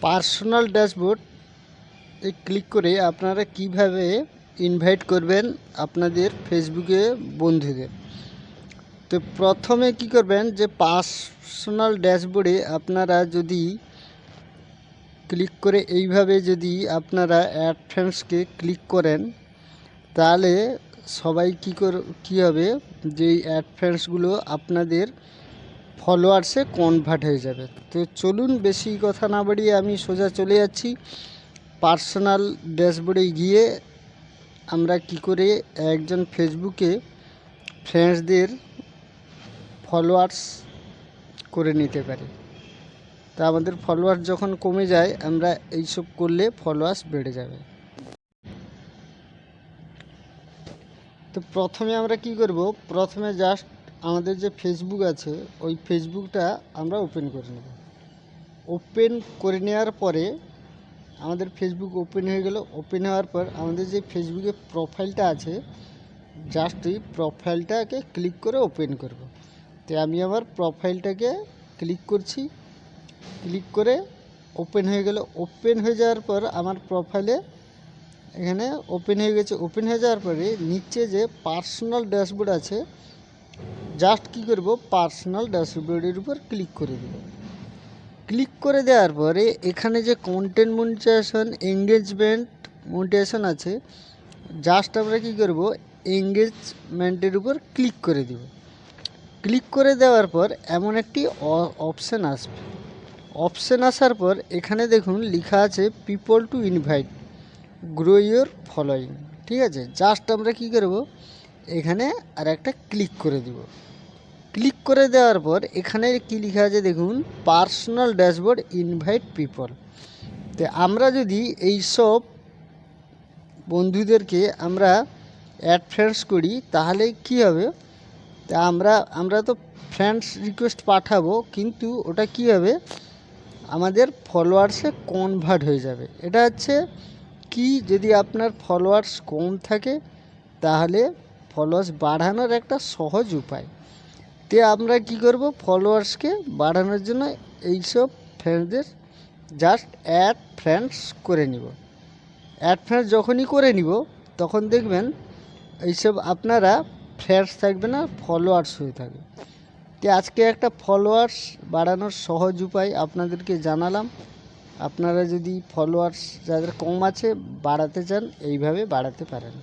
Personal dashboard এ click করে আপনারা কিভাবে ইনভাইট করবেন আপনাদের ফেসবুকে বন্ধুদের। তো প্রথমে কি করবেন যে পার্সোনাল ড্যাশবোর্ডে আপনারা যদি ক্লিক করে এইভাবে যদি আপনারা অ্যাড ফ্রেন্ডসকে ক্লিক করেন তাহলে সবাই কী হবে যে অ্যাড ফ্রেন্ডসগুলো আপনাদের ফলোয়ার্সে কনভার্ট হয়ে যাবে। তো চলুন বেশি কথা না বাড়িয়ে আমি সোজা চলে যাচ্ছি পার্সোনাল ড্যাশবোর্ডে গিয়ে আমরা কি করে একজন ফেসবুকে ফ্রেন্ডসদের ফলোয়ার্স করে নিতে পারি। তা আমাদের ফলোয়ার্স যখন কমে যায় আমরা এইসব করলে ফলোয়ার্স বেড়ে যাবে। তো প্রথমে আমরা কি করব, প্রথমে জাস্ট আমাদের যে ফেসবুক আছে ওই ফেসবুকটা আমরা ওপেন করে নেব। ওপেন করে নেওয়ার পরে আমাদের ফেসবুক ওপেন হয়ে গেল। ওপেন হওয়ার পর আমাদের যে ফেসবুকে প্রোফাইলটা আছে জাস্ট এই প্রোফাইলটাকে ক্লিক করে ওপেন করব। তো আমি আমার প্রোফাইলটাকে ক্লিক করছি, ক্লিক করে ওপেন হয়ে গেল। ওপেন হয়ে যাওয়ার পর আমার প্রোফাইলে এখানে ওপেন হয়ে গেছে। ওপেন হয়ে যাওয়ার পরে নিচে যে পার্সোনাল ড্যাশবোর্ড আছে জাস্ট কি করব, পার্সোনাল ড্যাশবোর্ডের উপর ক্লিক করে দেব। ক্লিক করে দেওয়ার পরে এখানে যে কন্টেন্ট মনিটাইজেশন, এঙ্গেজমেন্ট মনিটাইজেশন আছে জাস্ট আমরা কি করব, এঙ্গেজমেন্টের উপর ক্লিক করে দেব। ক্লিক করে দেওয়ার পর এমন একটি অপশান আসবে। অপশান আসার পর এখানে দেখুন লেখা আছে people to invite, grow your following. ঠিক আছে, জাস্ট আমরা কি করব, এখানে আর একটা ক্লিক করে দেব। ক্লিক করে দেওয়ার পর এখানে কি লেখা আছে দেখুন, পার্সোনাল ড্যাশবোর্ড ইনভাইট পিপল। তো আমরা যদি এই সব বন্ধুদেরকে আমরা অ্যাড ফ্রেন্ডস করি তাহলে কি হবে, তা আমরা তো ফ্রেন্ডস রিকোয়েস্ট পাঠাবো কিন্তু ওটা কি হবে, আমাদের ফলোয়ার্সে কনভার্ট হয়ে যাবে। এটা হচ্ছে কি, যদি আপনার ফলোয়ার্স কম থাকে তাহলে ফলোয়ার্স বাড়ানোর একটা সহজ উপায়। তে আমরা কি করব, ফলোয়ার্সকে বাড়ানোর জন্য এইসব ফ্রেন্ডদের জাস্ট অ্যাড ফ্রেন্ডস করে নিব। অ্যাড ফ্রেন্ডস যখনই করে নিব তখন দেখবেন এইসব আপনারা ফ্রেন্ডস থাকবে না, ফলোয়ার্স হয়ে থাকবে। তো আজকে একটা ফলোয়ার্স বাড়ানোর সহজ উপায় আপনাদেরকে জানালাম। আপনারা যদি ফলোয়ার্স যাদের কম আছে বাড়াতে চান এইভাবে বাড়াতে পারেন।